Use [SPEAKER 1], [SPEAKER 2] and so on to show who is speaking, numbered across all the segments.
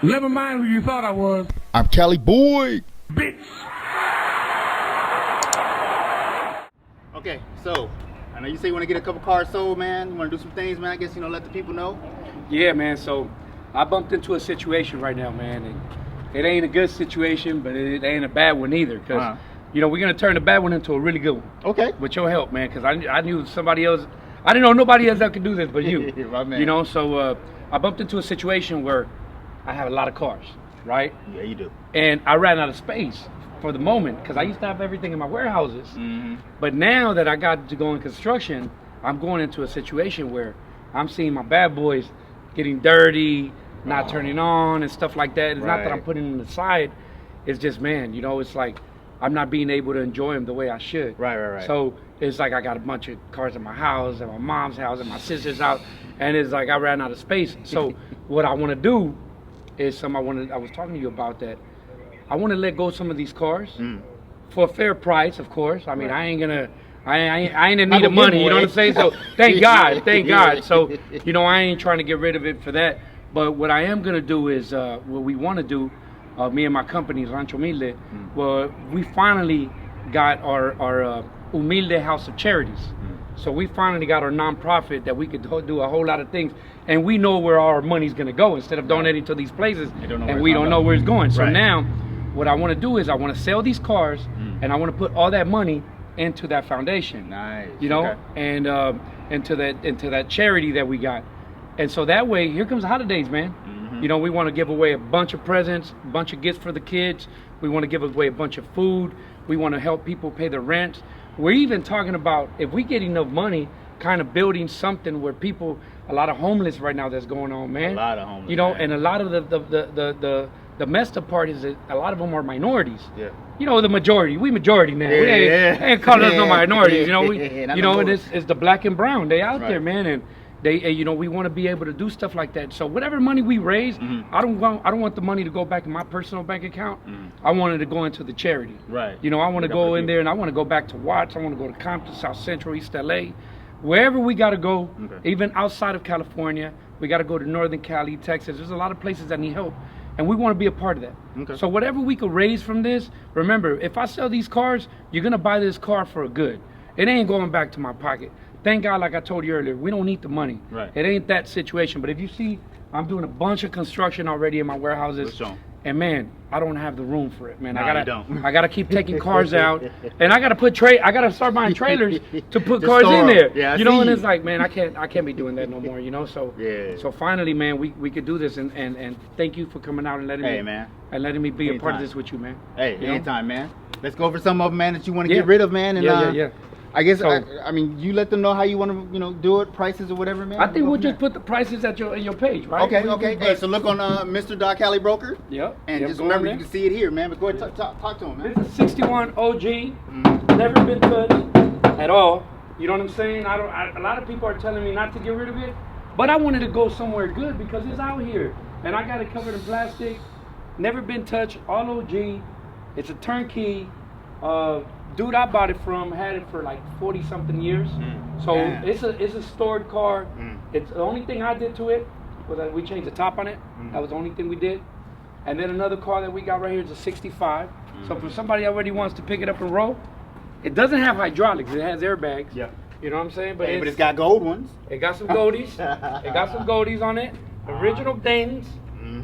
[SPEAKER 1] Never mind who you thought I was.
[SPEAKER 2] I'm Cali boy.
[SPEAKER 1] Bitch.
[SPEAKER 3] Okay, so I know you say you want to get a couple cars sold, man. You want to do some things, man. I guess, let the people know.
[SPEAKER 4] Yeah, man. So I bumped into a situation right now, man. And it ain't a good situation, but it ain't a bad one either. Because, we're going to turn the bad one into a really good one.
[SPEAKER 3] Okay.
[SPEAKER 4] With your help, man. Because I knew somebody else. I didn't know nobody else that could do this but you.
[SPEAKER 3] My man.
[SPEAKER 4] So I bumped into a situation where I have a lot of cars, right?
[SPEAKER 3] Yeah, you do.
[SPEAKER 4] And I ran out of space for the moment because I used to have everything in my warehouses. But now that I got to go in construction, I'm going into a situation where I'm seeing my bad boys getting dirty, not turning on and stuff like that. It's not that I'm putting them aside. It's just, man, it's like I'm not being able to enjoy them the way I should.
[SPEAKER 3] Right.
[SPEAKER 4] So it's like I got a bunch of cars in my house, at my mom's house, and my sister's house, and it's like I ran out of space. So what I want to do is I was talking to you about that. I want to let go of some of these cars for a fair price, of course. I mean, I ain't in need of money, you know what I'm saying? So thank God. So, I ain't trying to get rid of it for that. But what I am gonna do is, what we want to do, me and my company, Humilde, well, we finally got our Humilde House of Charities. So we finally got our nonprofit that we could do a whole lot of things, and we know where our money's gonna go instead of donating to these places, and we don't know where it's going. So now, what I want to do is I want to sell these cars, and I want to put all that money into that foundation.
[SPEAKER 3] Nice.
[SPEAKER 4] And into that charity that we got. And so that way, here comes the holidays, man. We want to give away a bunch of presents, a bunch of gifts for the kids. We want to give away a bunch of food. We want to help people pay their rent. We're even talking about, if we get enough money, kind of building something where people, a lot of homeless right now that's going on, man.
[SPEAKER 3] A lot of homeless. Man.
[SPEAKER 4] And a lot of the messed up part is that a lot of them are minorities.
[SPEAKER 3] Yeah.
[SPEAKER 4] The majority. We majority now. We ain't calling us no minorities. And it's the black and brown. They out there, man, and we want to be able to do stuff like that. So whatever money we raise, I don't want the money to go back in my personal bank account. I want it to go into the charity.
[SPEAKER 3] Right.
[SPEAKER 4] I want to go in there, and I want to go back to Watts. I want to go to Compton, South Central, East LA, wherever we got to go. Even outside of California, we got to go to Northern Cali, Texas. There's a lot of places that need help. And we want to be a part of that. So whatever we could raise from this, remember, if I sell these cars, you're going to buy this car for a good. It ain't going back to my pocket. Thank God, like I told you earlier, we don't need the money.
[SPEAKER 3] Right.
[SPEAKER 4] It ain't that situation. But if you see, I'm doing a bunch of construction already in my warehouses. And man, I don't have the room for it, man.
[SPEAKER 3] No,
[SPEAKER 4] I gotta keep taking cars out, and I gotta start buying trailers to put cars in there.
[SPEAKER 3] Yeah,
[SPEAKER 4] and it's like, man, I can't be doing that no more, So
[SPEAKER 3] So
[SPEAKER 4] finally, man, we could do this, and thank you for coming out and letting me be a part of this with you, man.
[SPEAKER 3] Hey, anytime, man. Let's go over some of them, man, that you want to get rid of, man. And,
[SPEAKER 4] yeah.
[SPEAKER 3] I guess, I mean, you let them know how you want to, do it, prices or whatever, man.
[SPEAKER 4] I think we'll just put the prices at your page, right?
[SPEAKER 3] Okay. Hey, so look on Mr. Cali Broker.
[SPEAKER 4] Yep.
[SPEAKER 3] And just remember, you can see it here, man. But go ahead, talk to him, man.
[SPEAKER 4] This is 61 OG. Never been touched at all. You know what I'm saying? A lot of people are telling me not to get rid of it, but I wanted to go somewhere good because it's out here, and I got it covered in plastic. Never been touched. All OG. It's a turnkey. Dude I bought it from had it for like 40 something years. So it's a stored car. It's the only thing I did to it was that we changed the top on it. That was the only thing we did. And then another car that we got right here is a 65. So for somebody that already wants to pick it up and roll, it doesn't have hydraulics, it has airbags.
[SPEAKER 3] Yeah.
[SPEAKER 4] You know what I'm saying? But
[SPEAKER 3] it's got gold ones.
[SPEAKER 4] It got some goldies. It got some goldies on it. Original things.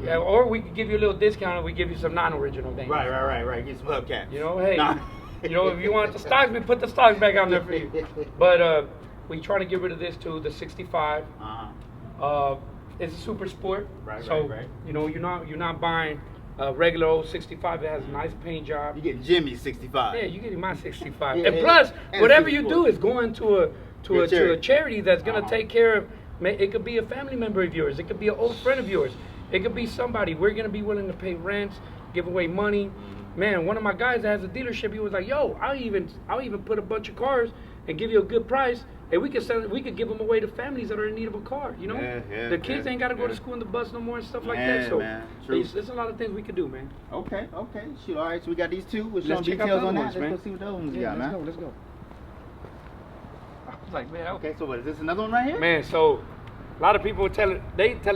[SPEAKER 4] Yeah, or we could give you a little discount and we give you some non-original things.
[SPEAKER 3] Right. Get some hubcaps.
[SPEAKER 4] Hey. If you want the stocks, we put the stocks back on there for you. But we trying to get rid of this too, the 65. It's a super sport. Right. You're not buying a regular old 65 that has a nice paint job.
[SPEAKER 3] You get Jimmy's 65.
[SPEAKER 4] Yeah, you get my 65. And plus, whatever you do is going to a charity that's gonna take care of. It could be a family member of yours. It could be an old friend of yours. It could be somebody. We're gonna be willing to pay rents, give away money. Man, one of my guys that has a dealership, he was like, "Yo, I'll even put a bunch of cars and give you a good price, and we could give them away to families that are in need of a car. The kids ain't got to go to school in the bus no more and stuff like that. So there's a lot of things we could do, man.
[SPEAKER 3] Okay. Shoot, all right. So we got these two. We'll show
[SPEAKER 4] Let's
[SPEAKER 3] them
[SPEAKER 4] check out
[SPEAKER 3] details
[SPEAKER 4] the
[SPEAKER 3] on that.
[SPEAKER 4] ones, man.
[SPEAKER 3] Let's go see what the other ones you got, man.
[SPEAKER 4] Let's go. I was like, man,
[SPEAKER 3] Okay. So what is this? Another one right here?
[SPEAKER 4] Man, so A lot of people telling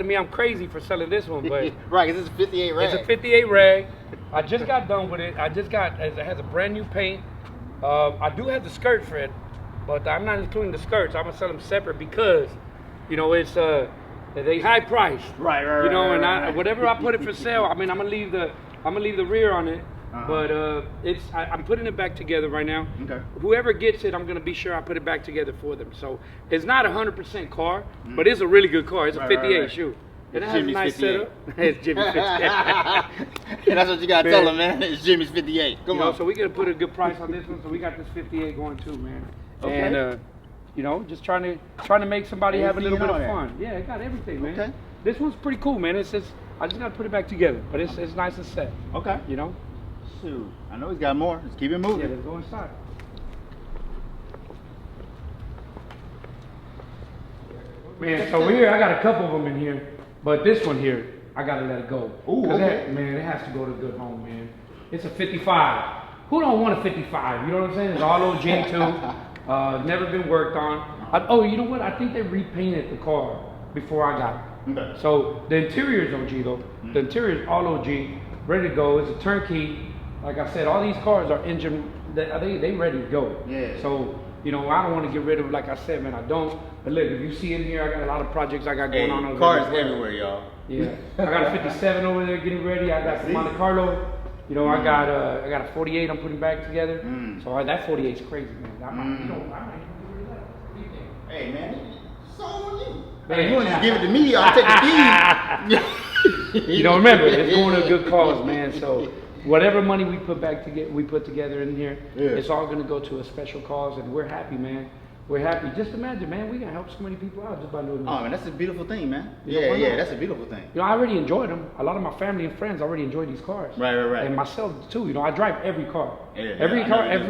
[SPEAKER 4] me I'm crazy for selling this one, but
[SPEAKER 3] right, 'cause it's a 58 rag.
[SPEAKER 4] it's a 58 rag. I just got done with it. It has a brand new paint. I do have the skirt for it, but I'm not including the skirts. I'm gonna sell them separate because, you know, it's they high priced.
[SPEAKER 3] Right.
[SPEAKER 4] You know, and
[SPEAKER 3] right.
[SPEAKER 4] whatever I put it for sale, I mean, I'm gonna leave the rear on it. But I'm putting it back together right now.
[SPEAKER 3] Okay.
[SPEAKER 4] Whoever gets it, I'm gonna be sure I put it back together for them. So it's not a 100% car, but it's a really good car. It's a 58
[SPEAKER 3] right.
[SPEAKER 4] shoe. And it
[SPEAKER 3] It's
[SPEAKER 4] has a
[SPEAKER 3] Jimmy's
[SPEAKER 4] nice
[SPEAKER 3] 58.
[SPEAKER 4] setup. It's Jimmy's 58.
[SPEAKER 3] That's what you gotta tell them, man. It's Jimmy's 58. Come on.
[SPEAKER 4] So we gotta put a good price on this one. So we got this 58 going too, man.
[SPEAKER 3] Okay.
[SPEAKER 4] And you know, just trying to make somebody have a little bit of
[SPEAKER 3] that.
[SPEAKER 4] fun. Yeah, it got everything, man.
[SPEAKER 3] Okay.
[SPEAKER 4] This one's pretty cool, man. It's just I just gotta put it back together, but it's nice and set.
[SPEAKER 3] Okay.
[SPEAKER 4] You know.
[SPEAKER 3] Shoot. I know he's got more. Let's keep it moving.
[SPEAKER 4] Yeah, let's go inside. Man, so here I got a couple of them in here, but this one here, I gotta let it go.
[SPEAKER 3] Ooh, okay.
[SPEAKER 4] Man, it has to go to a good home, man. It's a 55. Who don't want a 55? You know what I'm saying? It's all OG too. Never been worked on. Oh, you know what? I think they repainted the car before I got it.
[SPEAKER 3] Okay.
[SPEAKER 4] So the interior is OG though. The interior is all OG, ready to go. It's a turnkey. Like I said, all these cars are engine. They ready to go.
[SPEAKER 3] Yeah.
[SPEAKER 4] So you know, I don't want to get rid of. Like I said, man, I don't. But look, if you see in here, I got a lot of projects I got going on over
[SPEAKER 3] cars
[SPEAKER 4] there.
[SPEAKER 3] everywhere, y'all.
[SPEAKER 4] Yeah. I got a 57 over there getting ready. I got the Monte Carlo. You know, I got a 48 I'm putting back together. So that 48 is crazy, man. I might get rid of that. What do you think?
[SPEAKER 3] Hey, man, it's all on you.
[SPEAKER 4] Man,
[SPEAKER 3] you want to just give it to me, I'll take the keys.
[SPEAKER 4] You know, remember, it's going to a good cause, man. So whatever money we put together in here, it's all going to go to a special cause, and we're happy, man. We're happy. Just imagine, man, we can help so many people out just by doing this.
[SPEAKER 3] Oh, man, that's a beautiful thing, man.
[SPEAKER 4] You know,
[SPEAKER 3] Yeah, that's a beautiful thing.
[SPEAKER 4] You know, I already enjoyed them. A lot of my family and friends already enjoy these cars.
[SPEAKER 3] Right.
[SPEAKER 4] And myself too. You know, I drive every car.
[SPEAKER 3] Yeah,
[SPEAKER 4] every
[SPEAKER 3] I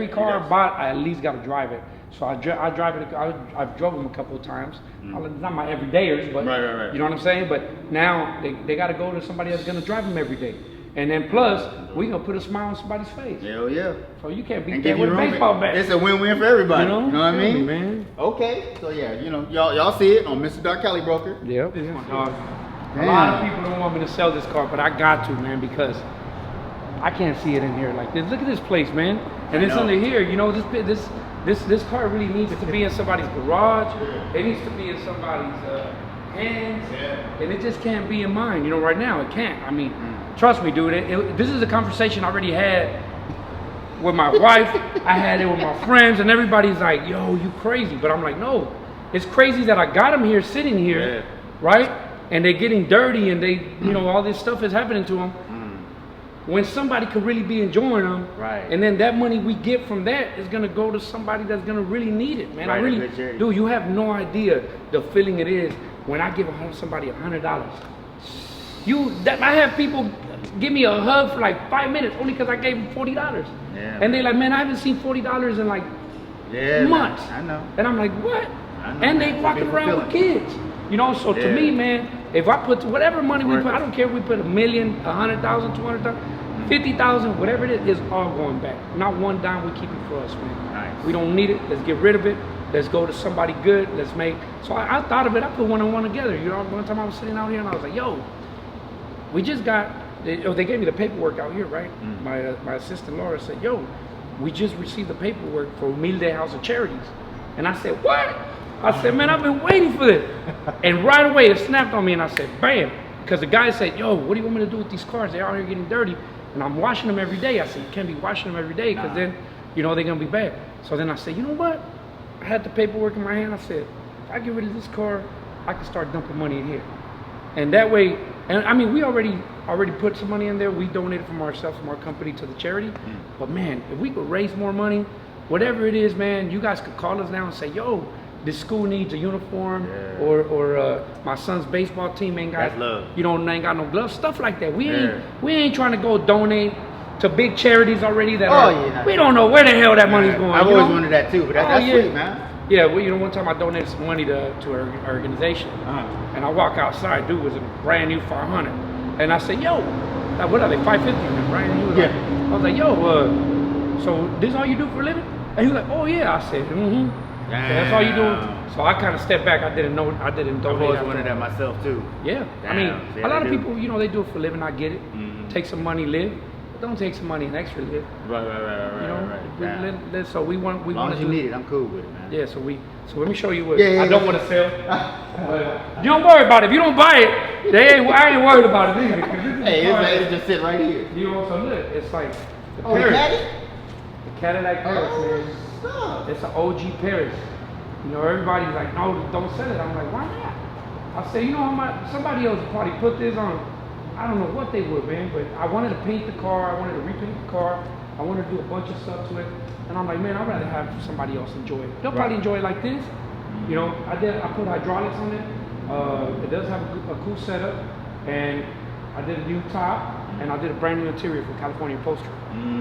[SPEAKER 4] car I bought, I at least got to drive it. So I drive it. I've drove them a couple of times. Not my everydayers, but
[SPEAKER 3] Right.
[SPEAKER 4] you know what I'm saying. But now they got to go to somebody that's gonna drive them every day. And then plus, we gonna put a smile on somebody's face.
[SPEAKER 3] Hell yeah.
[SPEAKER 4] So you can't beat
[SPEAKER 3] And
[SPEAKER 4] that
[SPEAKER 3] give you
[SPEAKER 4] with a
[SPEAKER 3] room.
[SPEAKER 4] baseball bat.
[SPEAKER 3] It's a win-win for everybody.
[SPEAKER 4] You know
[SPEAKER 3] what I mean?
[SPEAKER 4] man.
[SPEAKER 3] Okay. So yeah, you know, y'all see it on Mr. Dark Cali Broker.
[SPEAKER 4] Yep. A lot of people don't want me to sell this car, but I got to, man, because I can't see it in here like this. Look at this place, man. And it's under here. You know, this car really needs to be in somebody's garage. It needs to be in somebody's hands. And it just can't be in mine. You know, right now it can't. I mean, trust me, dude. This is a conversation I already had with my wife. I had it with my friends, and everybody's like, "Yo, you crazy?" But I'm like, "No, it's crazy that I got them here, sitting here, right? And they're getting dirty, and they, you know, all this stuff is happening to them. When somebody could really be enjoying them, and then that money we get from that is gonna go to somebody that's gonna really need it, man. I really, dude, you have no idea the feeling it is when I give somebody $100. I have people give me a hug for like 5 minutes only because I gave them $40. And they're like, man, I haven't seen $40 in like months.
[SPEAKER 3] I know.
[SPEAKER 4] And I'm like, what?
[SPEAKER 3] I know,
[SPEAKER 4] And
[SPEAKER 3] man.
[SPEAKER 4] they walking around with kids. You know, so to me, man, if I put whatever money we put, I don't care if we put $1 million, 100,000, 200,000, 50,000, whatever it is all going back. Not one dime we keep it for us, man.
[SPEAKER 3] Nice.
[SPEAKER 4] We don't need it. Let's get rid of it. Let's go to somebody good. Let's make. So I thought of it. I put one and one together. You know, one time I was sitting out here and I was like, yo, we just got. They gave me the paperwork out here, right? My assistant Laura said, yo, we just received the paperwork for Humilde House of Charities. And I said, what? I said, man, I've been waiting for this. And right away it snapped on me and I said, bam. Because the guy said, yo, what do you want me to do with these cars? They're out here getting dirty. And I'm washing them every day. I said, you can't be washing them every day because then, you know, they're going to be bad. So then I said, you know what? I had the paperwork in my hand. I said, if I get rid of this car, I can start dumping money in here. And that way, and I mean, we already put some money in there. We donated from ourselves, from our company to the charity. But man, if we could raise more money, whatever it is, man, you guys could call us now and say, yo, this school needs a uniform, or my son's baseball team ain't got, you know, ain't got no gloves, stuff like that. We ain't trying to go donate to big charities already that we don't know where the hell that money's going.
[SPEAKER 3] I've always wanted that too, but that's sweet, man.
[SPEAKER 4] Yeah, well, you know, one time I donated some money to our organization, and I walk outside, dude was a brand new 500, and I said, yo, what are they, 550, right? And he was like, I was like, yo, so this is all you do for a living? And he was like, oh yeah. I said, That's all you do. So I kind of stepped back. I didn't know. I didn't
[SPEAKER 3] I've
[SPEAKER 4] donate.
[SPEAKER 3] always wanted that myself too.
[SPEAKER 4] Yeah. I mean, a lot of people, you know, they do it for a living. I get it. Take some money, live. But don't take some money and extra live.
[SPEAKER 3] Right.
[SPEAKER 4] You know, right. So we want.
[SPEAKER 3] As long as you need it, I'm cool with it, man.
[SPEAKER 4] Yeah. So let me show you what I don't want to sell. You don't worry about it. If you don't buy it, I ain't worried about it either.
[SPEAKER 3] Hey, it's just sit right here.
[SPEAKER 4] You know, so look, it's like the
[SPEAKER 3] Caddy?
[SPEAKER 4] The Cadillac Paris, man.
[SPEAKER 3] Stop.
[SPEAKER 4] It's an OG Paris. You know, everybody's like, no, don't sell it. I'm like, why not? I say, you know how much? Somebody else would probably put this on. I don't know what they would, man, but I wanted to paint the car. I wanted to repaint the car. I wanted to do a bunch of stuff to it. And I'm like, man, I'd rather have somebody else enjoy it. They'll probably enjoy it like this. You know, I put hydraulics on it. It does have a cool setup. And I did a new top. And I did a brand new interior for California Upholstery.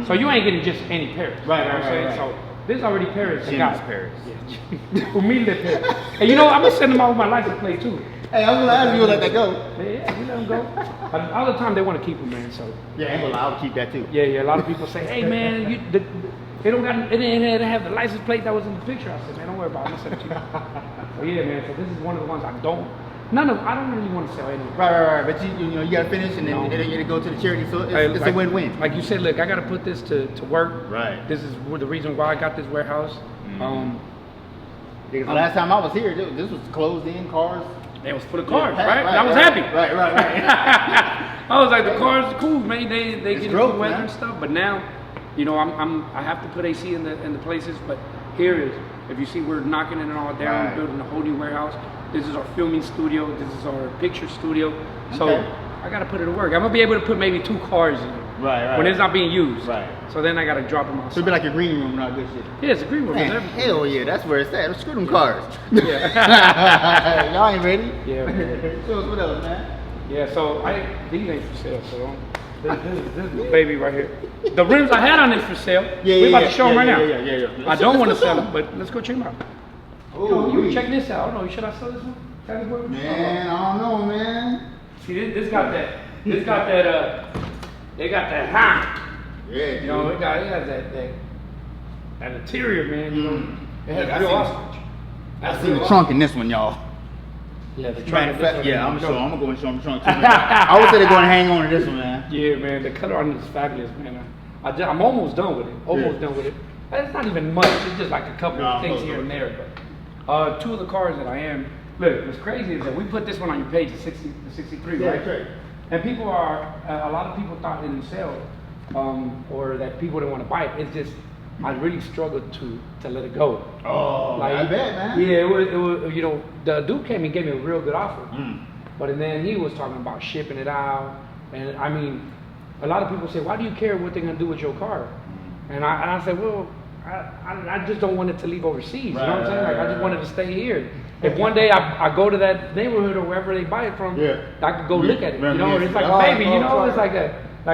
[SPEAKER 4] So you ain't getting just any Paris.
[SPEAKER 3] Right,
[SPEAKER 4] you know what I'm saying? So this is already Paris.
[SPEAKER 3] James Paris.
[SPEAKER 4] Yeah. Humilde Paris. And you know, I'm gonna send them out with my license plate too.
[SPEAKER 3] Hey, I'm gonna ask you to let that go.
[SPEAKER 4] Yeah, we let them go. All the time they want to keep them, man. So
[SPEAKER 3] Yeah, I'll keep that too.
[SPEAKER 4] yeah. A lot of people say, hey, man, they don't got it didn't have the license plate that was in the picture. I said, man, don't worry about it. I'm gonna send it to you. So yeah, man. So this is one of the ones I don't really want to sell anyway.
[SPEAKER 3] Right. But you gotta finish and then it'll go to the charity. So it's a win-win.
[SPEAKER 4] Like you said, look, I gotta put this to work.
[SPEAKER 3] Right.
[SPEAKER 4] This is the reason why I got this warehouse.
[SPEAKER 3] Because the last time I was here, this was closed in cars.
[SPEAKER 4] It was for the cars, right? I was happy.
[SPEAKER 3] Right.
[SPEAKER 4] I was like, the cars are cool, man. They get
[SPEAKER 3] growth,
[SPEAKER 4] good weather
[SPEAKER 3] man.
[SPEAKER 4] and stuff. But now, you know, I have to put AC in the places. But here is, if you see, we're knocking it all down, building a whole new warehouse. This is our filming studio. This is our picture studio. So I got to put it to work. I'm gonna be able to put maybe 2 cars in.
[SPEAKER 3] Right.
[SPEAKER 4] When it's not being used.
[SPEAKER 3] Right.
[SPEAKER 4] So then I got to drop them outside.
[SPEAKER 3] So it'd be like your green room and all good shit.
[SPEAKER 4] Yeah, it's a green room.
[SPEAKER 3] Man, hell yeah, that's where it's at. Screw them cars.
[SPEAKER 4] Yeah.
[SPEAKER 3] Y'all ain't ready?
[SPEAKER 4] Yeah, man.
[SPEAKER 3] Show us what else, man.
[SPEAKER 4] Yeah, so these ain't for sale, so this is the baby right here. The rims I had on this for sale. We're about to show them right now.
[SPEAKER 3] Yeah.
[SPEAKER 4] I don't want to sell them, but let's go check them out.
[SPEAKER 3] Oh,
[SPEAKER 4] you check this out. I don't know, should I sell this one?
[SPEAKER 3] Man, I don't know, man.
[SPEAKER 4] See, this got that. They got that high.
[SPEAKER 3] Yeah,
[SPEAKER 4] you know, it has that interior, man. You know, it has real ostrich.
[SPEAKER 3] I see the trunk in this one, y'all.
[SPEAKER 4] Yeah, the trunk.
[SPEAKER 3] Yeah, I'm gonna go and show them the trunk too. I would say they're gonna hang on to this one, man.
[SPEAKER 4] Yeah, man, the color on it is fabulous, man. I'm almost done with it. Done with it. It's not even much. It's just like a couple of things here and there. But 2 of the cars that I am. Look, what's crazy is that we put this one on your page at 63, right?
[SPEAKER 3] Right.
[SPEAKER 4] And people a lot of people thought it didn't sell, or that people didn't want to buy it. It's just, I really struggled to let it go.
[SPEAKER 3] Oh, I bet, man.
[SPEAKER 4] Yeah, it was, you know, the dude came and gave me a real good offer. But then he was talking about shipping it out. And I mean, a lot of people say, why do you care what they're going to do with your car? And I said, well, I just don't want it to leave overseas. You know what I'm saying? Like, I just wanted to stay here. If one day I go to that neighborhood or wherever they buy it from, I could go look at it. You know, it's like a baby. You know, it's like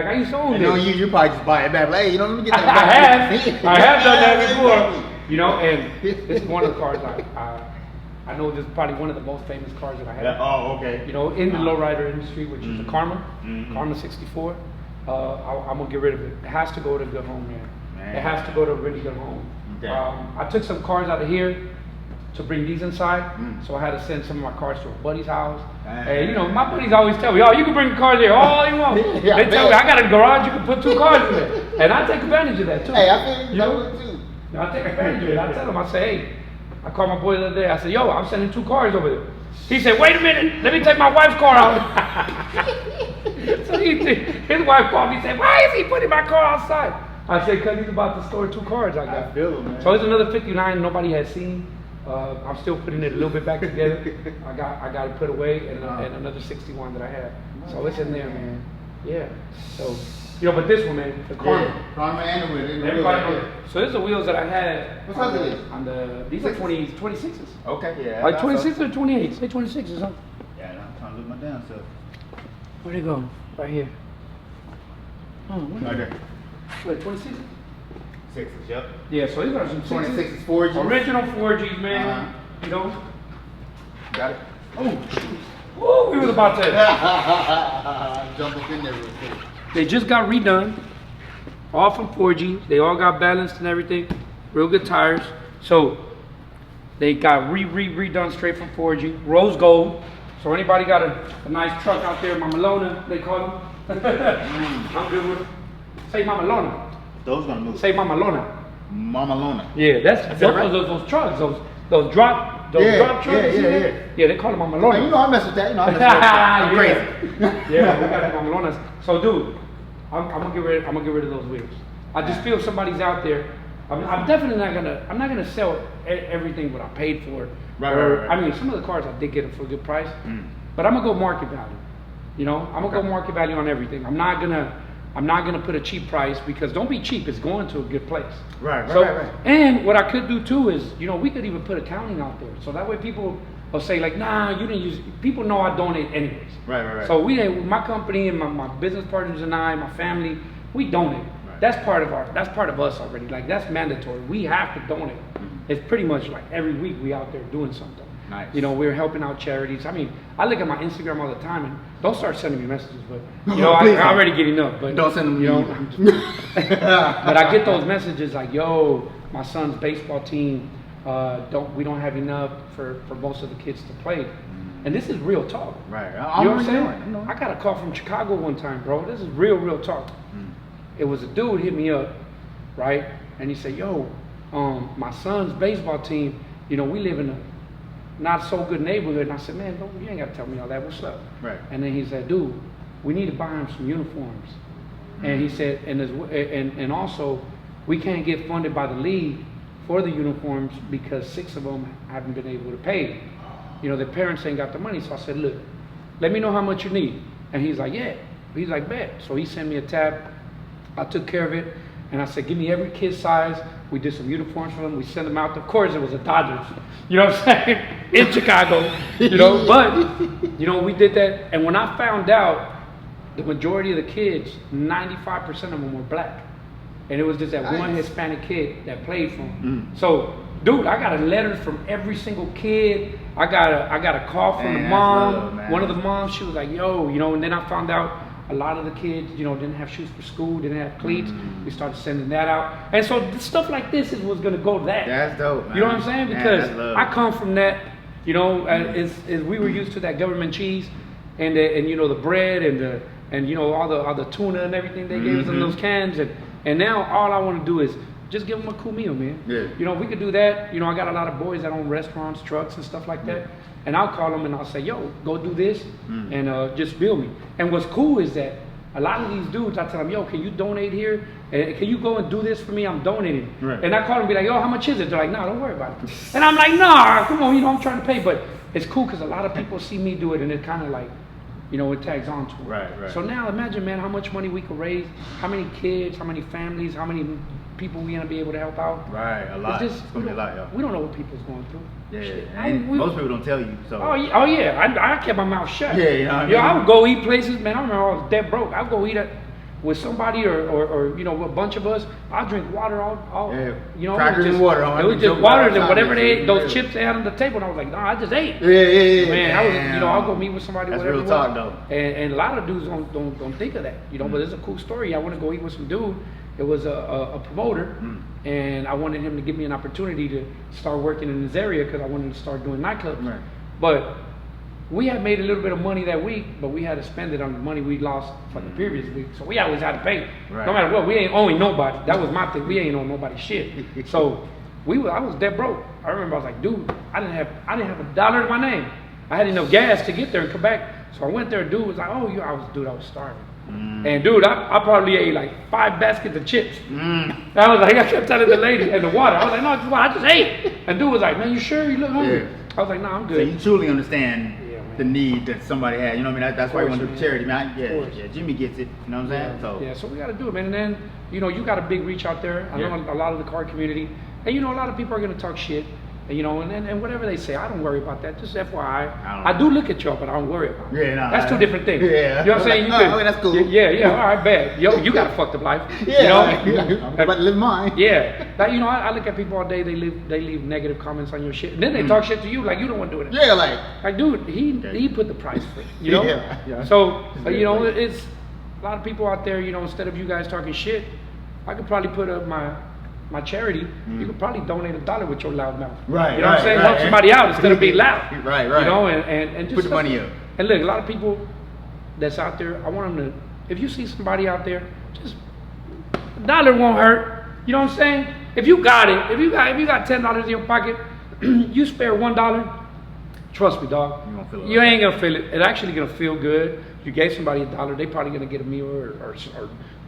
[SPEAKER 4] I used to own it.
[SPEAKER 3] You know, you probably just buy it back. Like, hey, you know, let me get that.
[SPEAKER 4] I have done that before. You know, and this is one of the cars I know. This is probably one of the most famous cars that I have.
[SPEAKER 3] Oh, okay.
[SPEAKER 4] You know, in the lowrider industry, which is a Karma 64. I'm gonna get rid of it. It has to go to a good home, man. It has to go to a really good home.
[SPEAKER 3] Okay.
[SPEAKER 4] I took some cars out of here to bring these inside, so I had to send some of my cars to a buddy's house. And you know, my buddies always tell me, "Oh, you can bring the cars here all you want." They tell me, "I got a garage, you can put 2 cars in there," and I take advantage of that too.
[SPEAKER 3] Hey, I feel you know too.
[SPEAKER 4] I take advantage of it. I tell them, I say, "Hey," I called my boy the other day. I said, "Yo, I'm sending 2 cars over there." He said, "Wait a minute, let me take my wife's car out." So his wife called me and said, "Why is he putting my car outside?" I said, "Because he's about to store 2 cars I got."
[SPEAKER 3] I feel it, man.
[SPEAKER 4] So it's another 59 nobody has seen. I'm still putting it a little bit back together. I got it put away, and another 61 that I have. So it's in there, man. Yeah. So, you know, but this one, man, the Karma.
[SPEAKER 3] Yeah, Karma and the wheel.
[SPEAKER 4] Everybody knows. So this is the wheels that I had.
[SPEAKER 3] What size are these?
[SPEAKER 4] These are 26s.
[SPEAKER 3] Okay, yeah.
[SPEAKER 4] Like 26s or 28s? Say 26s, huh?
[SPEAKER 3] Yeah, I'm trying to look my damn self.
[SPEAKER 4] Where'd it go? Right here. Oh,
[SPEAKER 3] Right there.
[SPEAKER 4] Wait, 26?
[SPEAKER 3] 6s, yep.
[SPEAKER 4] Yeah, so these are some
[SPEAKER 3] 26 is 4G.
[SPEAKER 4] Original 4Gs, man. You know?
[SPEAKER 3] Got it.
[SPEAKER 4] Oh, woo, we was about to
[SPEAKER 3] jump up in there real quick.
[SPEAKER 4] They just got redone. All from 4G. They all got balanced and everything. Real good tires. So They got redone straight from forging, rose gold. So anybody got a nice truck out there, Mamalona, they call them. I'm good with them. Say Mamalona.
[SPEAKER 3] Those gonna move.
[SPEAKER 4] Say Mamalona.
[SPEAKER 3] Mamalona.
[SPEAKER 4] Yeah, that's
[SPEAKER 3] right?
[SPEAKER 4] those trucks, those drop trucks. Yeah, they call them Mamalona.
[SPEAKER 3] You know I mess with that. You know I mess with that. I'm crazy.
[SPEAKER 4] Yeah, we got the Mamalonas. So, dude, I'm gonna get rid of those wheels. I just feel if somebody's out there. I'm definitely not gonna sell everything what I paid for it.
[SPEAKER 3] Right.
[SPEAKER 4] I mean, some of the cars I did get them for a good price, but I'm gonna go market value. You know, I'm gonna go market value on everything. I'm not gonna put a cheap price because don't be cheap. It's going to a good place.
[SPEAKER 3] Right.
[SPEAKER 4] And what I could do too is, you know, we could even put accounting out there, so that way people will say like, nah, you didn't use. People know I donate anyways.
[SPEAKER 3] Right.
[SPEAKER 4] So my company and my business partners and I, my family, we donate.
[SPEAKER 3] Right.
[SPEAKER 4] That's part of us already. Like that's mandatory. We have to donate. It's pretty much like every week we out there doing something.
[SPEAKER 3] Nice.
[SPEAKER 4] You know, we're helping out charities. I mean, I look at my Instagram all the time, and don't start sending me messages, but you know, I already get enough. But
[SPEAKER 3] don't send them.
[SPEAKER 4] You know, but I get those messages like, "Yo, my son's baseball team, we don't have enough for most of the kids to play," and this is real talk.
[SPEAKER 3] Right.
[SPEAKER 4] You know what I'm saying? I got a call from Chicago one time, bro. This is real talk. It was a dude hit me up, right, and he said, "Yo, my son's baseball team, you know, we live in a not so good neighborhood." And I said, "Man, you ain't got to tell me all that. What's up?"
[SPEAKER 3] Right.
[SPEAKER 4] And then he said, "Dude, we need to buy him some uniforms." And he said, and also, we can't get funded by the league for the uniforms because 6 of them haven't been able to pay. You know, their parents ain't got the money. So I said, "Look, let me know how much you need." And he's like, "Yeah." He's like, "Bet." So he sent me a tab. I took care of it. And I said, "Give me every kid's size." We did some uniforms for them. We sent them out. Of course, it was a Dodgers. You know what I'm saying? In Chicago. You know, but, you know, we did that. And when I found out, the majority of the kids, 95% of them were black. And it was just that one Hispanic kid that played for them. So, dude, I got a letter from every single kid. I got a call from the mom. One of the moms, she was like, "Yo," you know, and then I found out a lot of the kids, you know, didn't have shoes for school, didn't have cleats. We started sending that out. And so stuff like this was going to go that.
[SPEAKER 3] That's dope, man.
[SPEAKER 4] You know what I'm saying? Because I come from that, you know, we were used to that government cheese and you know, the bread and you know, all the tuna and everything they gave us in those cans. And now all I want to do is just give them a cool meal, man.
[SPEAKER 3] Yeah.
[SPEAKER 4] You know, we could do that. You know, I got a lot of boys that own restaurants, trucks and stuff like that. And I'll call them and I'll say, "Yo, go do this and just bill me." And what's cool is that a lot of these dudes, I tell them, "Yo, can you donate here? Can you go and do this for me? I'm donating."
[SPEAKER 3] Right.
[SPEAKER 4] And I call them and be like, "Yo, how much is it?" They're like, "Nah, don't worry about it." And I'm like, "Nah, come on, you know, I'm trying to pay." But it's cool because a lot of people see me do it and it kind of like, you know, it tags on to it.
[SPEAKER 3] Right.
[SPEAKER 4] So now imagine, man, how much money we could raise, how many kids, how many families, how many people we gonna be able to help out.
[SPEAKER 3] Right, a lot. It's gonna be a lot, yo.
[SPEAKER 4] We don't know what people's going through.
[SPEAKER 3] Yeah. And most people don't tell you. So.
[SPEAKER 4] Oh yeah. I kept my mouth shut.
[SPEAKER 3] Yeah, you know what I mean?
[SPEAKER 4] I would go eat places, man. I remember I was dead broke. I'd go eat with somebody or you know, a bunch of us. I'd drink water all you know.
[SPEAKER 3] Crackers and water.
[SPEAKER 4] It was just water and whatever they ate, those chips they had on the table. And I was like, "Nah, I just ate."
[SPEAKER 3] Yeah.
[SPEAKER 4] Man, I was, you know, I'll go meet with somebody.
[SPEAKER 3] That's
[SPEAKER 4] whatever
[SPEAKER 3] real talk, though.
[SPEAKER 4] And a lot of dudes don't think of that, you know. But it's a cool story. I want to go eat with some dude. It was a promoter, and I wanted him to give me an opportunity to start working in this area because I wanted to start doing nightclubs.
[SPEAKER 3] Right.
[SPEAKER 4] But we had made a little bit of money that week, but we had to spend it on the money we lost for the previous week. So we always had to pay.
[SPEAKER 3] Right.
[SPEAKER 4] No matter what, we ain't owing nobody. That was my thing. We ain't owe nobody shit. So I was dead broke. I remember I was like, "Dude, I didn't have $1 in my name. I had enough gas to get there and come back." So I went there. Dude was like, "Oh, I was starving." And dude, I probably ate like 5 baskets of chips. I was like, I kept telling the lady, and the water. I was like, "No, it's water. I just ate." And dude was like, "Man, you sure? You look hungry?"
[SPEAKER 3] Yeah.
[SPEAKER 4] I was like, "No, I'm
[SPEAKER 3] So
[SPEAKER 4] good."
[SPEAKER 3] you truly understand
[SPEAKER 4] man.
[SPEAKER 3] the need that somebody had. You know what I mean? That's why you want to do
[SPEAKER 4] man.
[SPEAKER 3] charity, man.
[SPEAKER 4] Of course.
[SPEAKER 3] Yeah, Jimmy gets it. You know what I'm saying?
[SPEAKER 4] So we got to do it, man. And then, you know, you got a big reach out there. I know a lot of the car community. And, you know, a lot of people are going to talk shit. And, you know, and whatever they say, I don't worry about that. Just FYI.
[SPEAKER 3] I
[SPEAKER 4] do look at y'all, but I don't worry about it.
[SPEAKER 3] Yeah, no.
[SPEAKER 4] That's two different things.
[SPEAKER 3] Yeah.
[SPEAKER 4] You know what I'm saying?
[SPEAKER 3] Like, that's cool.
[SPEAKER 4] Yeah, all right, bad. Yo, you got a fucked up life.
[SPEAKER 3] Yeah.
[SPEAKER 4] You know?
[SPEAKER 3] I'm about to live mine.
[SPEAKER 4] Yeah. Like, you know, I look at people all day, they leave negative comments on your shit. And then they talk shit to you like you don't want to do it.
[SPEAKER 3] Yeah,
[SPEAKER 4] like, dude, he put the price for it, you know?
[SPEAKER 3] Yeah.
[SPEAKER 4] So, you know, it's a lot of people out there, you know, instead of you guys talking shit, I could probably put up my my charity, you could probably donate $1 with your loud mouth.
[SPEAKER 3] Right.
[SPEAKER 4] You know what I'm saying? Help somebody out instead of being loud.
[SPEAKER 3] Right.
[SPEAKER 4] You know, and just
[SPEAKER 3] put the money up.
[SPEAKER 4] And look, a lot of people that's out there, I want them to, if you see somebody out there, just $1 won't hurt. You know what I'm saying? If you got it, if you got $10 in your pocket, you spare $1. Trust me, dog. You ain't gonna feel it. It's actually gonna feel good. You gave somebody $1, they probably gonna get a meal or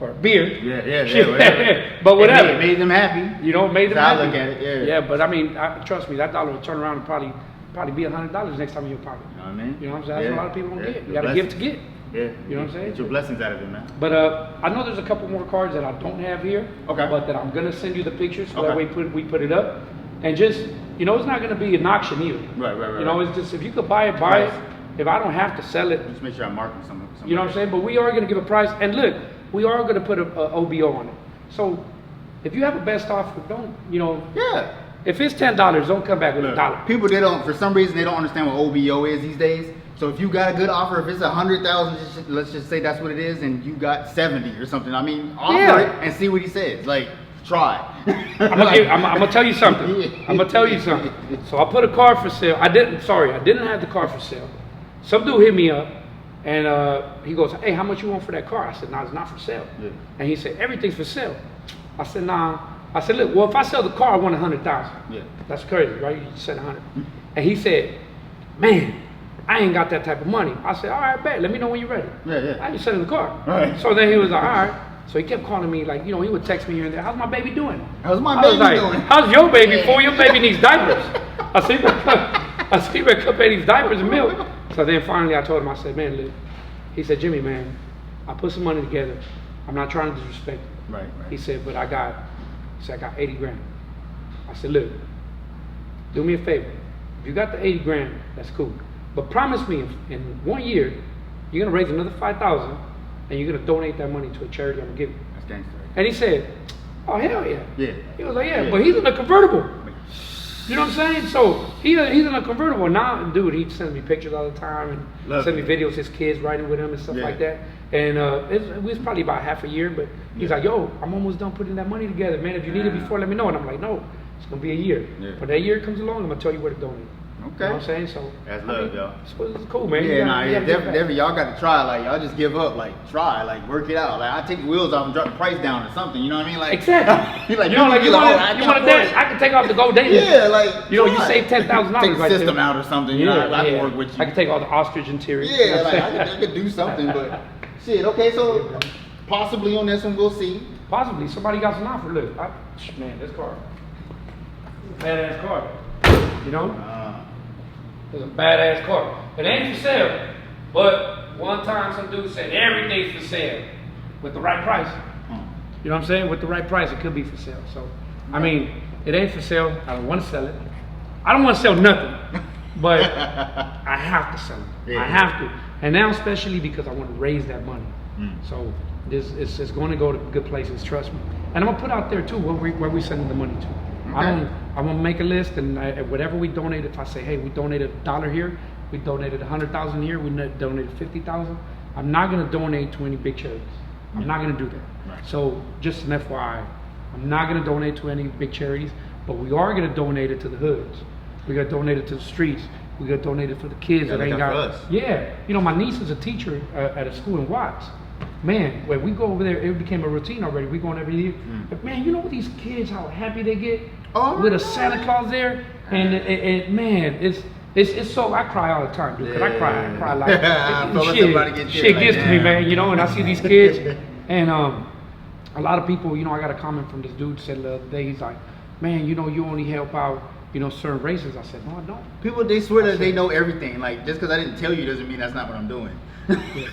[SPEAKER 4] a beer.
[SPEAKER 3] Yeah, whatever.
[SPEAKER 4] But whatever.
[SPEAKER 3] It made them happy.
[SPEAKER 4] You know, made them happy.
[SPEAKER 3] I look at it,
[SPEAKER 4] Yeah, but I mean, trust me, that $1 will turn around and probably be $100 next time in your pocket.
[SPEAKER 3] You know what I mean?
[SPEAKER 4] You know what I'm saying? That's what a lot of people don't get. You gotta give to get.
[SPEAKER 3] Yeah.
[SPEAKER 4] You know what I'm saying?
[SPEAKER 3] Get your blessings out of it, man.
[SPEAKER 4] But I know there's a couple more cards that I don't have here.
[SPEAKER 3] Okay.
[SPEAKER 4] But that I'm gonna send you the pictures so that way we put it up. And just, you know, it's not gonna be an auction either.
[SPEAKER 3] Right.
[SPEAKER 4] You know, it's just, if you could buy it, buy it. If I don't have to sell it.
[SPEAKER 3] Just make sure I'm marking something.
[SPEAKER 4] You know what I'm saying? But we are gonna give a price. And look, we are gonna put a OBO on it. So if you have a best offer, don't, you know.
[SPEAKER 3] Yeah.
[SPEAKER 4] If it's $10, don't come back with $1.
[SPEAKER 3] People, for some reason, they don't understand what OBO is these days. So if you got a good offer, if it's 100,000, let's just say that's what it is, and you got 70 or something. I mean, offer it and see what he says. Like, try.
[SPEAKER 4] I'm gonna tell you something. I'm gonna tell you something. So I put a car for sale. I didn't have the car for sale. Some dude hit me up, and he goes, "Hey, how much you want for that car?" I said, "No, it's not for sale." Yeah. And he said, "Everything's for sale." I said, "Nah." I said, "Look, well, if I sell the car, I want 100,000."
[SPEAKER 3] Yeah.
[SPEAKER 4] That's crazy, right? You said 100. And he said, "Man, I ain't got that type of money." I said, "All right, bet. Let me know when you're ready."
[SPEAKER 3] Yeah.
[SPEAKER 4] I ain't selling the car.
[SPEAKER 3] Right.
[SPEAKER 4] So then he was like, "All right." So he kept calling me, like, you know, he would text me here and there. "How's my baby doing?"
[SPEAKER 3] How's my baby doing?
[SPEAKER 4] "How's your baby before your baby needs diapers?" I said, "You better cut pay these diapers and milk." So then finally I told him, I said, "Man, look." He said, "Jimmy, man, I put some money together. I'm not trying to disrespect you."
[SPEAKER 3] Right.
[SPEAKER 4] He said, "But I got 80 grand. I said, "Look, do me a favor. If you got the 80 grand, that's cool. But promise me in 1 year, you're gonna raise another 5,000 and you're gonna donate that money to a charity I'm gonna give you."
[SPEAKER 3] That's gangster.
[SPEAKER 4] And he said, "Oh, hell yeah."
[SPEAKER 3] Yeah.
[SPEAKER 4] He was like, yeah, but he's in a convertible. You know what I'm saying? So he's in a convertible. Now, dude, he sends me pictures all the time and sends me videos, his kids riding with him and stuff like that. And it was probably about half a year, but he's like, "Yo, I'm almost done putting that money together, man. If you need it before, let me know." And I'm like, "No, it's gonna be a year."
[SPEAKER 3] Yeah.
[SPEAKER 4] But that year comes along, I'm gonna tell you where to donate.
[SPEAKER 3] Okay.
[SPEAKER 4] You know what I'm saying? So
[SPEAKER 3] that's love, y'all.
[SPEAKER 4] It's cool, man.
[SPEAKER 3] Yeah, definitely. Y'all got to try. Like, y'all just give up. Like, try. Like, work it out. Like, I take the wheels off and drop the price down or something. You know what I mean? Like,
[SPEAKER 4] exactly.
[SPEAKER 3] Like,
[SPEAKER 4] you want to dance? I can take off the gold daily.
[SPEAKER 3] Yeah, like,
[SPEAKER 4] you save $10,000.
[SPEAKER 3] Take the system out or something. You know, I can work with you.
[SPEAKER 4] I can take all the ostrich interior.
[SPEAKER 3] Yeah, like I could do something, but shit. Okay, so possibly on this one, we'll see.
[SPEAKER 4] Possibly somebody got some offer. Look, man, this car, badass car. You know. It's a badass car. It ain't for sale, but one time some dude said everything's for sale with the right price. You know what I'm saying? With the right price, it could be for sale. So, I mean, it ain't for sale. I don't want to sell it. I don't want to sell nothing, but I have to sell it.
[SPEAKER 3] Yeah.
[SPEAKER 4] I have to. And now, especially because I want to raise that money. So, it's going to go to good places. Trust me. And I'm gonna put out there too where we sending the money to. Okay. I'm gonna make a list, and whatever we donate, if I say, hey, we donated $1 here, we donated 100,000 here, we donated 50,000, I'm not gonna donate to any big charities. I'm not gonna do that. Right. So just an FYI, I'm not gonna donate to any big charities, but we are gonna donate it to the hoods. We're gonna donate it to the streets. We're gonna donate it for the kids that ain't got. Yeah, you know, my niece is a teacher at a school in Watts. Man, when we go over there, it became a routine already. We going every year. But man, you know these kids, how happy they get with a Santa Claus there, and man, it's so, I cry all the time, dude. Cause I cry like shit gets to me, man. You know, and I see these kids, and a lot of people, you know, I got a comment from this dude said the other day. He's like, "Man, you know, you only help out, you know, certain races." I said, "No, I don't."
[SPEAKER 3] People, they swear that they know everything. Like, just because I didn't tell you doesn't mean that's not what I'm doing.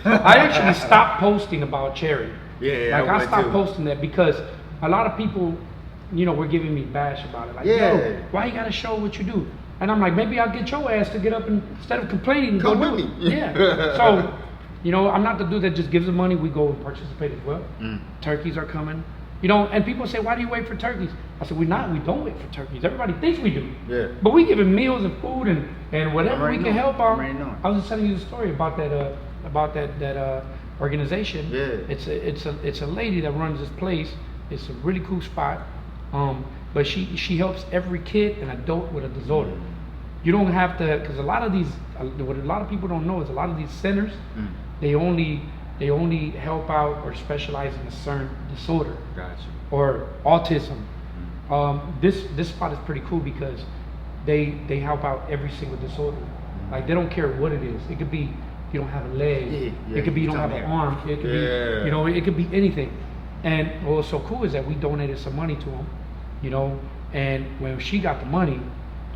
[SPEAKER 4] I actually stopped posting about charity.
[SPEAKER 3] Yeah,
[SPEAKER 4] like I stopped posting that because a lot of people, you know, were giving me bash about it. Like, yo, why you gotta show what you do? And I'm like, maybe I'll get your ass to get up and instead of complaining,
[SPEAKER 3] come
[SPEAKER 4] go
[SPEAKER 3] with
[SPEAKER 4] do
[SPEAKER 3] me.
[SPEAKER 4] It. Yeah. So, you know, I'm not the dude that just gives the money. We go and participate as well. Turkeys are coming. You know, and people say, "Why do you wait for turkeys?" I said, we don't wait for turkeys. Everybody thinks we do.
[SPEAKER 3] Yeah.
[SPEAKER 4] But we give them meals and food and whatever we can help out. I was just telling you the story about that organization.
[SPEAKER 3] Yeah.
[SPEAKER 4] It's a lady that runs this place. It's a really cool spot. But she helps every kid and adult with a disorder. You don't have to, because a lot of these, what a lot of people don't know is a lot of these centers, they only help out or specialize in a certain disorder.
[SPEAKER 3] Gotcha.
[SPEAKER 4] Or autism. This spot is pretty cool because they help out every single disorder. Like they don't care what it is. It could be you don't have a leg. It could be you don't have an arm. It could be it could be anything. And what's so cool is that we donated some money to them, and when she got the money,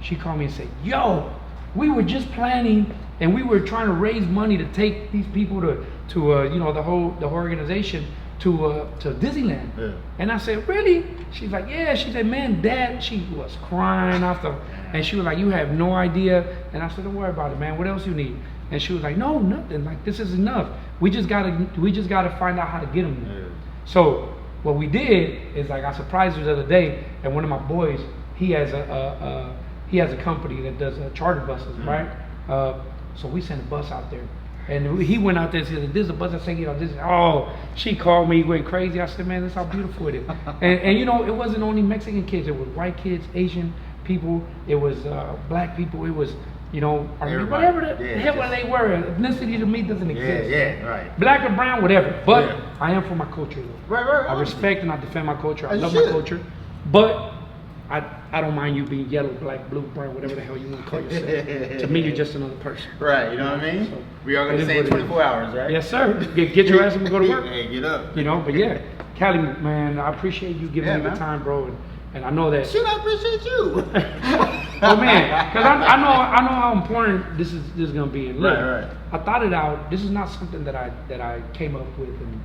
[SPEAKER 4] she called me and said, "Yo, we were just planning and we were trying to raise money to take these people to the whole organization to Disneyland." Yeah. And I said, "Really?" She's like, "Yeah." She said, "Man, Dad," she was crying after, and she was like, "You have no idea." And I said, "Don't worry about it, man. What else you need?" And she was like, "No, nothing. Like this is enough. We just gotta find out how to get them there." Yeah. So what we did is like I surprised her the other day, and one of my boys, he has a company that does charter buses, right? So we sent a bus out there. And he went out there and said, "This is a bus that's taking this." Oh, she called me, went crazy. I said, "Man, that's how beautiful it is." And it wasn't only Mexican kids. It was white kids, Asian people. It was black people. It was, whatever the hell they were. Ethnicity to me doesn't exist.
[SPEAKER 3] Yeah, right.
[SPEAKER 4] Black or brown, whatever. But I am for my culture, though.
[SPEAKER 3] Right.
[SPEAKER 4] I respect and I defend my culture. I love my culture. But I don't mind you being yellow, black, blue, brown, whatever the hell you want to call yourself. To me, you're just another person.
[SPEAKER 3] Right, you know what I mean? So, we are going to say 24 hours, right?
[SPEAKER 4] Yes, sir. Get your ass up and go to work.
[SPEAKER 3] Hey, get up.
[SPEAKER 4] But yeah, Cali, man, I appreciate you giving me the time, bro. And I know that.
[SPEAKER 3] Should I appreciate you?
[SPEAKER 4] Oh man, because I know how important this is going to be. And look,
[SPEAKER 3] right.
[SPEAKER 4] I thought it out. This is not something that I came up with, and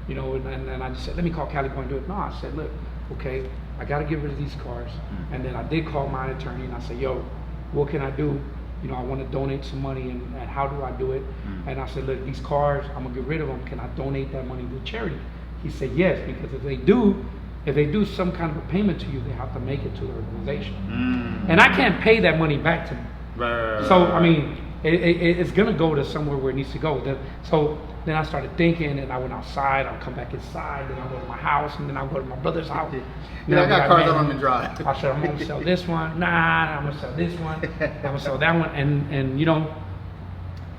[SPEAKER 4] and I just said, let me call Cali Boy and do it. No, I said, look, okay, I got to get rid of these cars. And then I did call my attorney and I said, yo, what can I do? I want to donate some money and how do I do it? And I said, look, these cars, I'm going to get rid of them. Can I donate that money to charity? He said, yes, because if they do some kind of a payment to you, they have to make it to the organization. And I can't pay that money back to them.
[SPEAKER 3] Right.
[SPEAKER 4] So, I mean, it's going to go to somewhere where it needs to go. So then I started thinking, and I went outside. I'll come back inside, then I'll go to my house, and then I'll go to my brother's house.
[SPEAKER 3] I got cars on the drive.
[SPEAKER 4] I said, I'm going to sell this one. Nah, I'm going to sell this one. I'm going to sell that one. And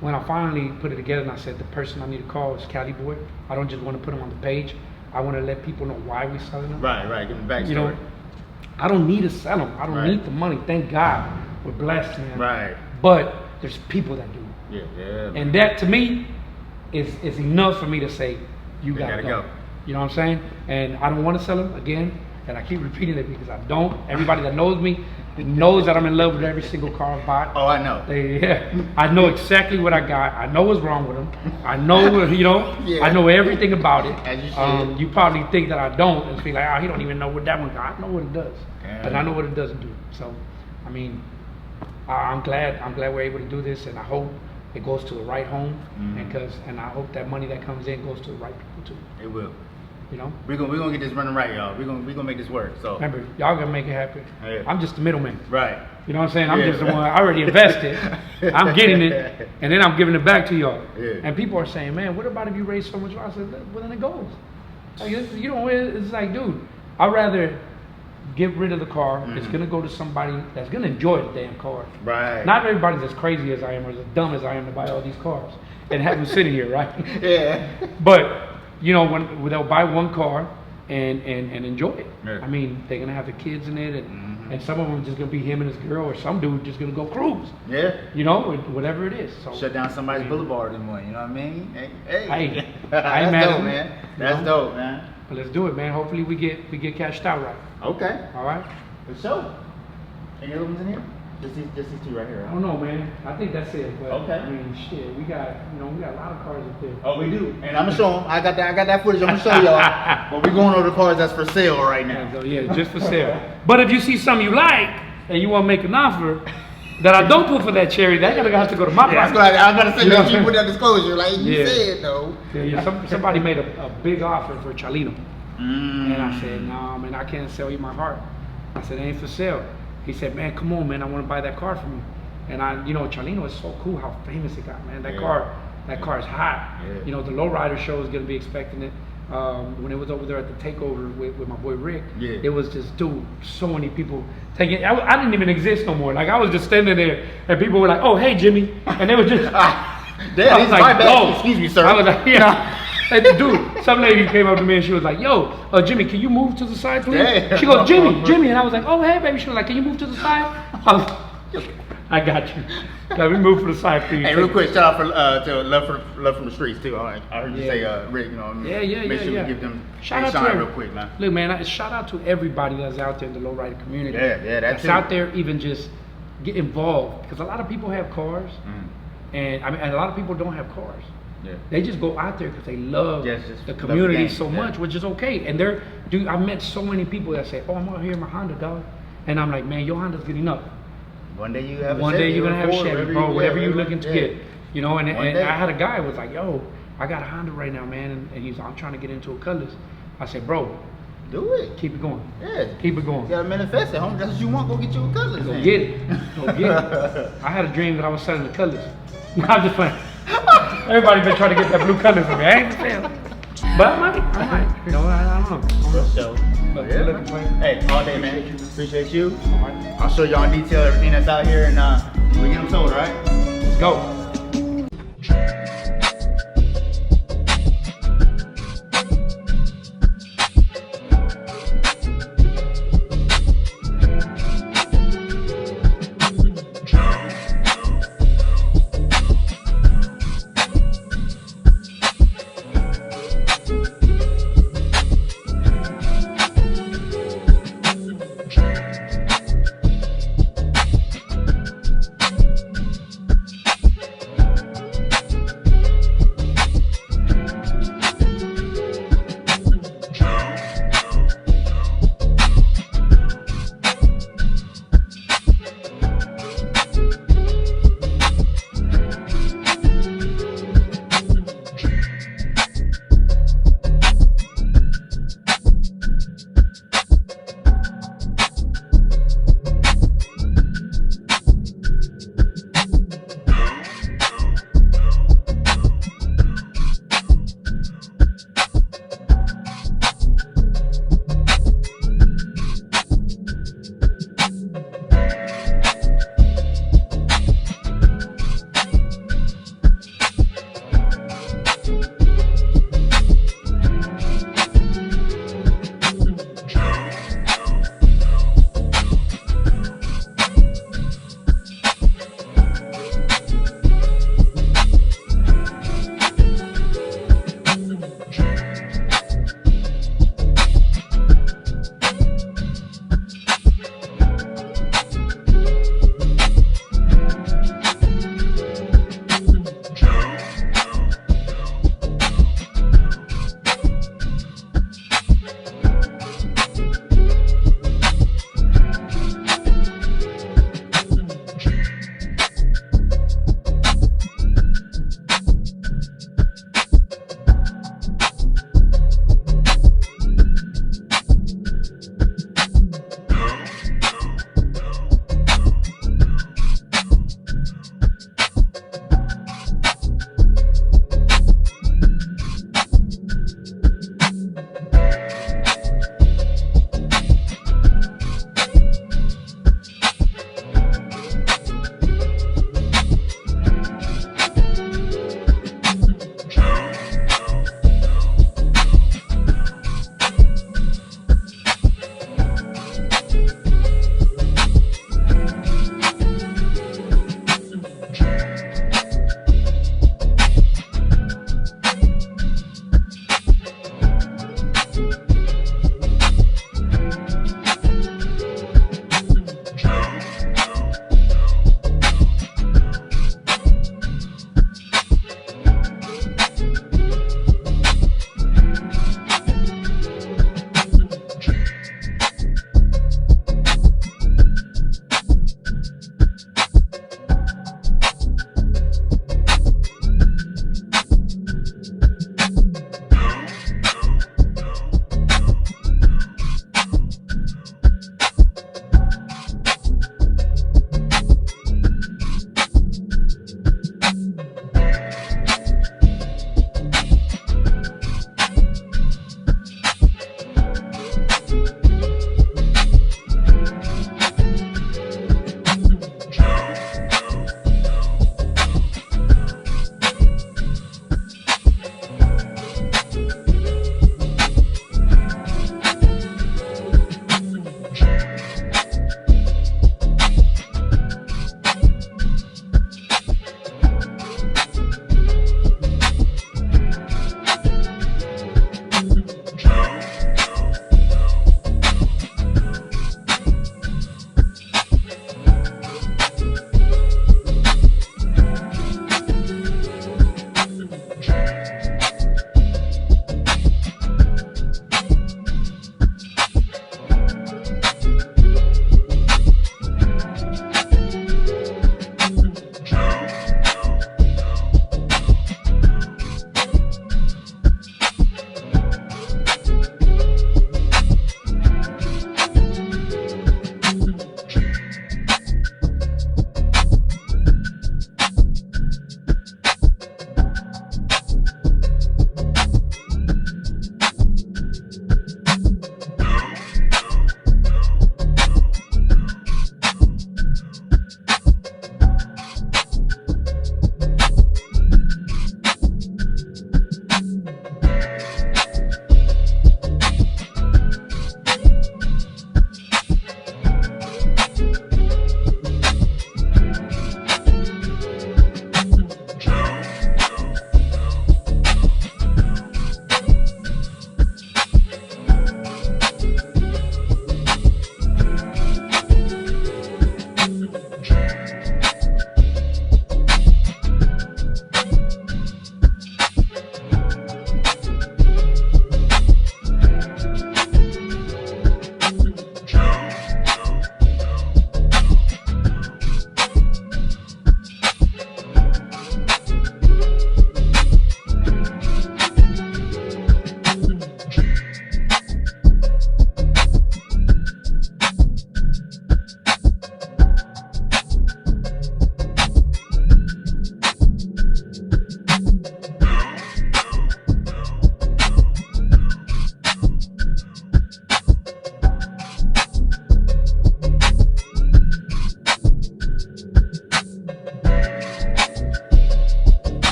[SPEAKER 4] when I finally put it together, and I said, the person I need to call is Cali Boy. I don't just want to put him on the page. I want to let people know why we're selling them.
[SPEAKER 3] Right. Give them backstory.
[SPEAKER 4] I don't need to sell them. I don't need the money. Thank God. We're blessed, man.
[SPEAKER 3] Right.
[SPEAKER 4] But there's people that do.
[SPEAKER 3] Yeah.
[SPEAKER 4] And that, to me, is enough for me to say, you gotta go. You know what I'm saying? And I don't want to sell them again. And I keep repeating it because I don't. Everybody that knows me knows that I'm in love with every single car I buy.
[SPEAKER 3] Oh, I know.
[SPEAKER 4] I know exactly what I got. I know what's wrong with them. I know, I know everything about it.
[SPEAKER 3] As you should.
[SPEAKER 4] You probably think that I don't and feel like, oh, he don't even know what that one got. I know what it does. And I know what it doesn't do. So, I mean, I'm glad we're able to do this, and I hope it goes to the right home, and I hope that money that comes in goes to the right people too.
[SPEAKER 3] It will. We're gonna get this running right, y'all. We're gonna make this work. So
[SPEAKER 4] remember, y'all gonna make it happen.
[SPEAKER 3] Yeah.
[SPEAKER 4] I'm just the middleman.
[SPEAKER 3] Right.
[SPEAKER 4] You know what I'm saying? I'm just the one. I already invested. I'm getting it, and then I'm giving it back to y'all.
[SPEAKER 3] Yeah.
[SPEAKER 4] And people are saying, "Man, what about if you raise so much?" I said, "Well, then it goes." Like, it's like, dude, I'd rather get rid of the car. It's gonna go to somebody that's gonna enjoy the damn car.
[SPEAKER 3] Right.
[SPEAKER 4] Not everybody's as crazy as I am or as dumb as I am to buy all these cars and have them sitting here, right?
[SPEAKER 3] Yeah.
[SPEAKER 4] But when they'll buy one car and enjoy it.
[SPEAKER 3] Yeah.
[SPEAKER 4] I mean, they're gonna have the kids in it, and some of them just gonna be him and his girl, or some dude just gonna go cruise.
[SPEAKER 3] Yeah.
[SPEAKER 4] Whatever it is. So
[SPEAKER 3] shut down somebody's boulevard in one. You know what I mean? Hey.
[SPEAKER 4] That's
[SPEAKER 3] dope, man. That's dope, man.
[SPEAKER 4] But let's do it, man. Hopefully we get cashed out right.
[SPEAKER 3] Okay.
[SPEAKER 4] All right.
[SPEAKER 3] For sure. Any other ones in here? Just these two right here. Right?
[SPEAKER 4] I don't know, man. I think that's it. But
[SPEAKER 3] okay.
[SPEAKER 4] I mean, shit, we got a lot of cars up there.
[SPEAKER 3] Oh, we do. And I'm gonna show them. I got that footage. I'm gonna show y'all. But we're going over the cars that's for sale right now.
[SPEAKER 4] Yeah, just for sale. But if you see something you like and you want to make an offer that I don't put for that cherry, that gonna have to go to my pocket.
[SPEAKER 3] That's what I was gonna say. Make sure you put that disclosure, like you said, though.
[SPEAKER 4] Yeah. Somebody made a big offer for Chalino, and I said, "No, man, I can't sell you my heart." I said, "It ain't for sale." He said, "Man, come on, man, I want to buy that car from you." And Chalino is so cool how famous it got, man. That car is hot. Yeah. The Lowrider show is gonna be expecting it. when it was over there at the takeover with my boy Rick.
[SPEAKER 3] Yeah.
[SPEAKER 4] It was just, dude, so many people taking. I didn't even exist no more. Like I was just standing there, and people were like, "Oh, hey, Jimmy," and they were just.
[SPEAKER 3] Damn,
[SPEAKER 4] I was like,
[SPEAKER 3] my bad.
[SPEAKER 4] "Yo."
[SPEAKER 3] Excuse me, sir.
[SPEAKER 4] I was like, yeah. And dude, some lady came up to me and she was like, "Yo, Jimmy, can you move to the side, please?"
[SPEAKER 3] Damn.
[SPEAKER 4] She goes, Jimmy," and I was like, "Oh, hey, baby." She was like, "Can you move to the side?" I got you. Let me move to the side, please.
[SPEAKER 3] Hey, real quick, shout out to Love from the Streets too. I heard you say Rick. You know, make sure we give them
[SPEAKER 4] shout out
[SPEAKER 3] shine
[SPEAKER 4] to
[SPEAKER 3] real quick, man.
[SPEAKER 4] Look, man, shout out to everybody that's out there in the lowrider community.
[SPEAKER 3] Yeah,
[SPEAKER 4] that's out there. Even just get involved, because a lot of people have cars, and a lot of people don't have cars. Yeah. They just go out there because they love the community so much, which is okay. And dude, I met so many people that say, "Oh, I'm out here in my Honda, dog," and I'm like, "Man, your Honda's good enough.
[SPEAKER 3] One day you have.
[SPEAKER 4] One day you're gonna have a Chevy, bro. Whatever you're looking to get, you know." And I had a guy who was like, "Yo, I got a Honda right now, man," and he's, "I'm trying to get into a Colors." I said, "Bro,
[SPEAKER 3] do it.
[SPEAKER 4] Keep it going.
[SPEAKER 3] Yeah,
[SPEAKER 4] keep it going.
[SPEAKER 3] You gotta manifest it, homie. That's what you want. Go get you a Colors.
[SPEAKER 4] Go get it. Go get it." I had a dream that I was selling the Colors. I'm just playing. Everybody been trying to get that blue Colors from me. I ain't saying. But I might. You know, I don't know.
[SPEAKER 3] So, hey, all day, man. Appreciate you. I'll show y'all in detail everything that's out here, and we get them sold, all right?
[SPEAKER 4] Let's go.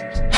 [SPEAKER 4] Peace.